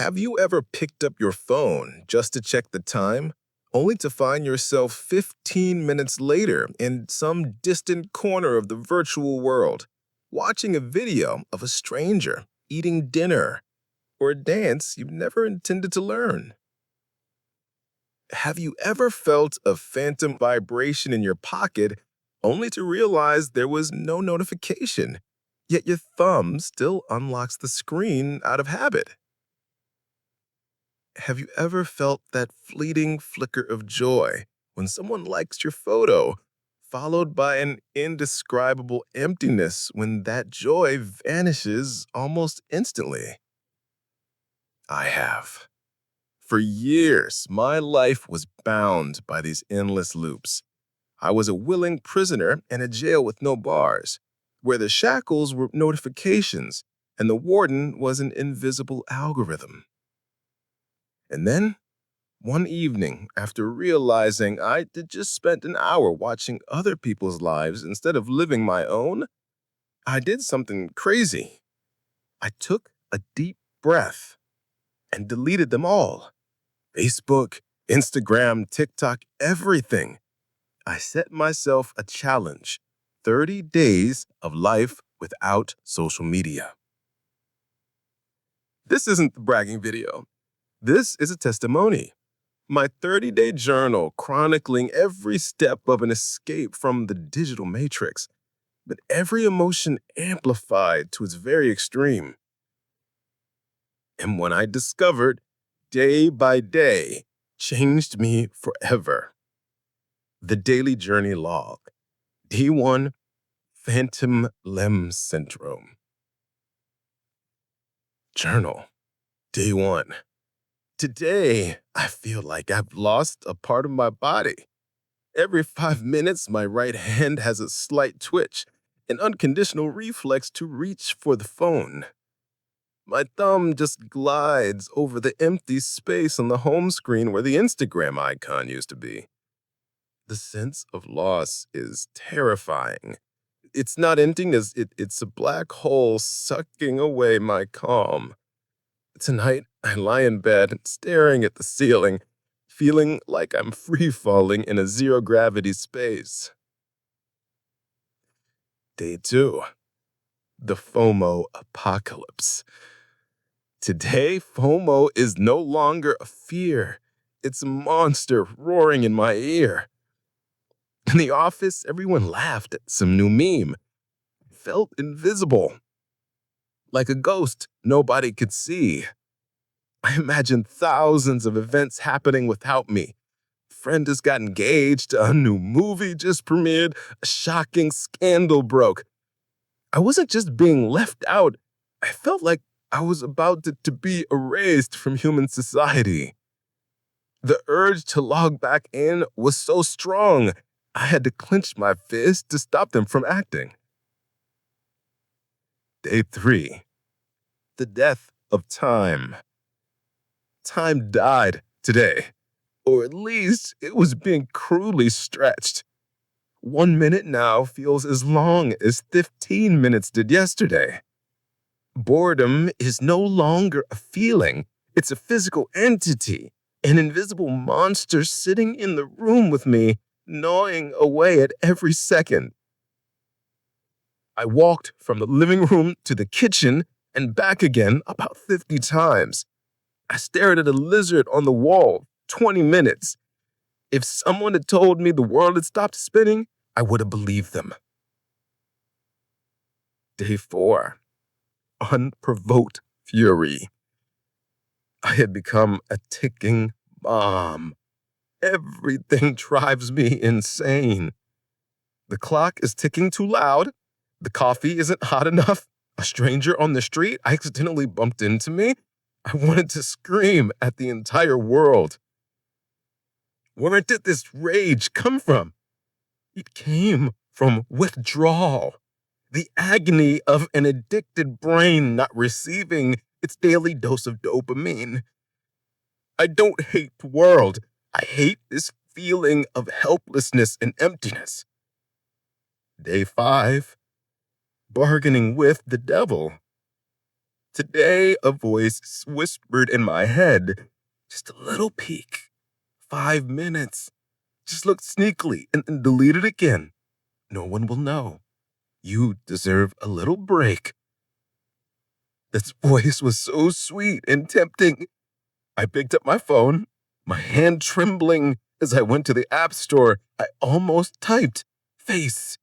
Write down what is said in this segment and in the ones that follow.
Have you ever picked up your phone just to check the time, only to find yourself 15 minutes later in some distant corner of the virtual world, watching a video of a stranger eating dinner or a dance you never intended to learn? Have you ever felt a phantom vibration in your pocket only to realize there was no notification, yet your thumb still unlocks the screen out of habit? Have you ever felt that fleeting flicker of joy when someone likes your photo, followed by an indescribable emptiness when that joy vanishes almost instantly? I have. For years, my life was bound by these endless loops. I was a willing prisoner in a jail with no bars, where the shackles were notifications and the warden was an invisible algorithm. And then, one evening, after realizing I'd just spent an hour watching other people's lives instead of living my own, I did something crazy. I took a deep breath and deleted them all. Facebook, Instagram, TikTok, everything. I set myself a challenge: 30 days of life without social media. This isn't the bragging video. This is a testimony. My 30-day journal chronicling every step of an escape from the digital matrix, but every emotion amplified to its very extreme. And when I discovered, day by day, changed me forever. The Daily Journey Log. Day 1, Phantom Limb Syndrome. Journal. Day 1. Today, I feel like I've lost a part of my body. Every 5 minutes, my right hand has a slight twitch, an unconditional reflex to reach for the phone. My thumb just glides over the empty space on the home screen where the Instagram icon used to be. The sense of loss is terrifying. It's not emptiness, it's a black hole sucking away my calm. Tonight, I lie in bed, staring at the ceiling, feeling like I'm free-falling in a zero-gravity space. Day 2. The FOMO apocalypse. Today, FOMO is no longer a fear. It's a monster roaring in my ear. In the office, everyone laughed at some new meme. I felt invisible. Like a ghost nobody could see. I imagined thousands of events happening without me. A friend just got engaged, a new movie just premiered, a shocking scandal broke. I wasn't just being left out. I felt like I was about to be erased from human society. The urge to log back in was so strong, I had to clench my fist to stop them from acting. Day 3. The death of time. Time died today, or at least it was being cruelly stretched. 1 minute now feels as long as 15 minutes did yesterday. Boredom is no longer a feeling, it's a physical entity, an invisible monster sitting in the room with me, gnawing away at every second. I walked from the living room to the kitchen and back again about 50 times. I stared at a lizard on the wall 20 minutes. If someone had told me the world had stopped spinning, I would have believed them. Day 4. Unprovoked fury. I had become a ticking bomb. Everything drives me insane. The clock is ticking too loud. The coffee isn't hot enough. A stranger on the street accidentally bumped into me. I wanted to scream at the entire world. Where did this rage come from? It came from withdrawal. The agony of an addicted brain not receiving its daily dose of dopamine. I don't hate the world. I hate this feeling of helplessness and emptiness. Day 5. Bargaining with the devil. Today, a voice whispered in my head, just a little peek, 5 minutes. Just look sneakily and delete it again. No one will know. You deserve a little break. This voice was so sweet and tempting. I picked up my phone, my hand trembling as I went to the app store. I almost typed face.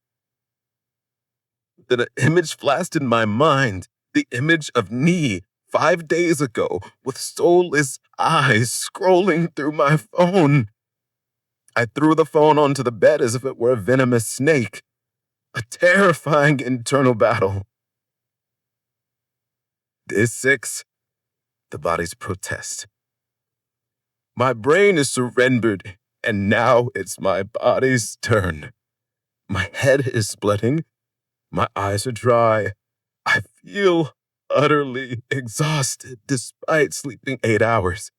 Then an image flashed in my mind, the image of me 5 days ago with soulless eyes scrolling through my phone. I threw the phone onto the bed as if it were a venomous snake, a terrifying internal battle. Day 6, the body's protest. My brain is surrendered, and now it's my body's turn. My head is splitting, my eyes are dry. I feel utterly exhausted despite sleeping 8 hours.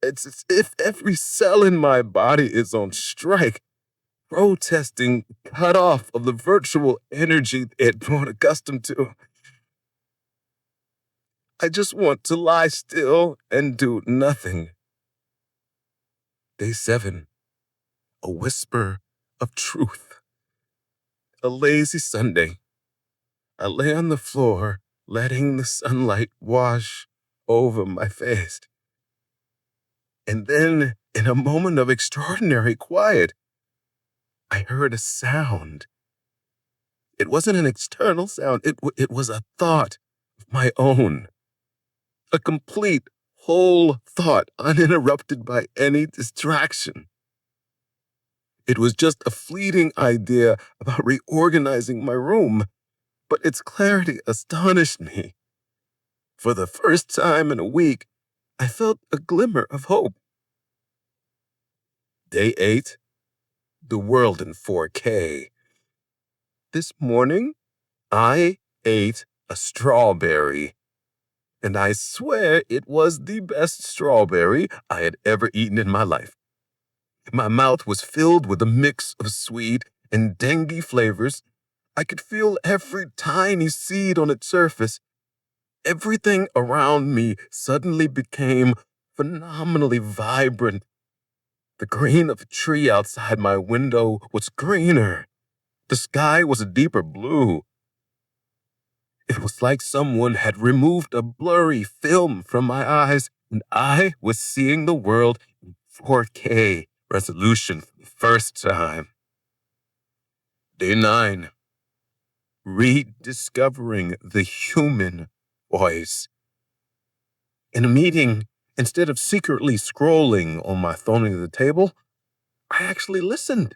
It's as if every cell in my body is on strike, protesting cut off of the virtual energy it grown accustomed to. I just want to lie still and do nothing. Day 7, a whisper of truth. A lazy Sunday. I lay on the floor, letting the sunlight wash over my face. And then, in a moment of extraordinary quiet, I heard a sound. It wasn't an external sound, it was a thought of my own. A complete, whole thought, uninterrupted by any distraction. It was just a fleeting idea about reorganizing my room, but its clarity astonished me. For the first time in a week, I felt a glimmer of hope. Day 8, the world in 4K. This morning, I ate a strawberry, and I swear it was the best strawberry I had ever eaten in my life. My mouth was filled with a mix of sweet and tangy flavors. I could feel every tiny seed on its surface. Everything around me suddenly became phenomenally vibrant. The green of a tree outside my window was greener. The sky was a deeper blue. It was like someone had removed a blurry film from my eyes, and I was seeing the world in 4K resolution for the first time. Day 9, rediscovering the human voice. In a meeting, instead of secretly scrolling on my phone at the table, I actually listened.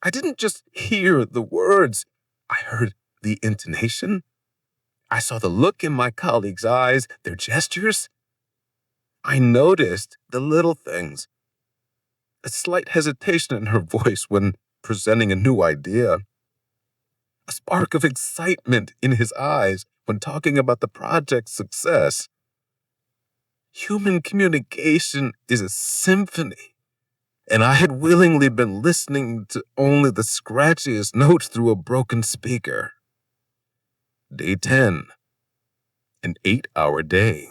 I didn't just hear the words, I heard the intonation. I saw the look in my colleagues' eyes, their gestures. I noticed the little things. A slight hesitation in her voice when presenting a new idea. A spark of excitement in his eyes when talking about the project's success. Human communication is a symphony, and I had willingly been listening to only the scratchiest notes through a broken speaker. Day 10, an 8-hour day.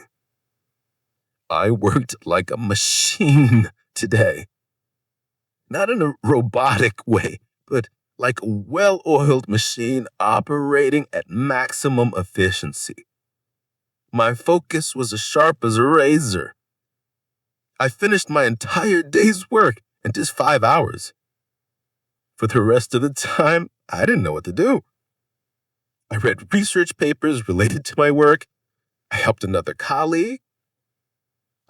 I worked like a machine today. Not in a robotic way, but like a well-oiled machine operating at maximum efficiency. My focus was as sharp as a razor. I finished my entire day's work in just 5 hours. For the rest of the time, I didn't know what to do. I read research papers related to my work. I helped another colleague.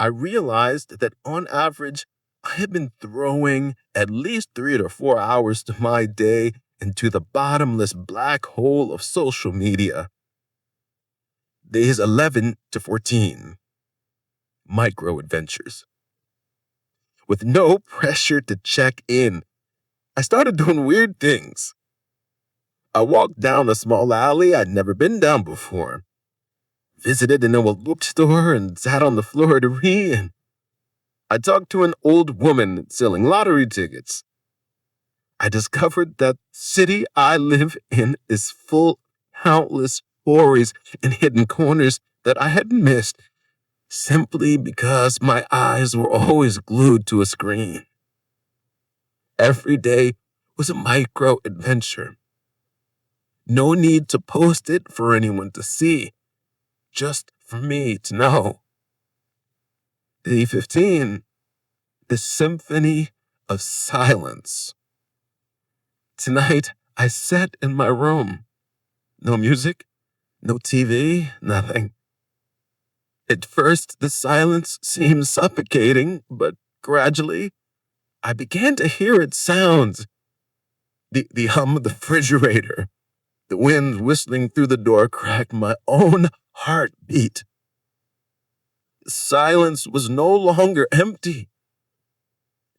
I realized that on average, I had been throwing at least 3 to 4 hours to my day into the bottomless black hole of social media. Days 11 to 14. Micro adventures. With no pressure to check in, I started doing weird things. I walked down a small alley I'd never been down before, visited an old bookstore and sat on the floor to read. I talked to an old woman selling lottery tickets. I discovered that the city I live in is full of countless stories and hidden corners that I had missed simply because my eyes were always glued to a screen. Every day was a micro adventure. No need to post it for anyone to see, just for me to know. Day 15, the symphony of silence. Tonight, I sat in my room. No music, no TV, nothing. At first, the silence seemed suffocating, but gradually, I began to hear its sounds. The hum of the refrigerator, the wind whistling through the door cracked my own heartbeat. Silence was no longer empty.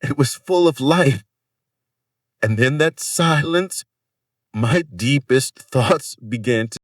It was full of life. And in that silence, my deepest thoughts began to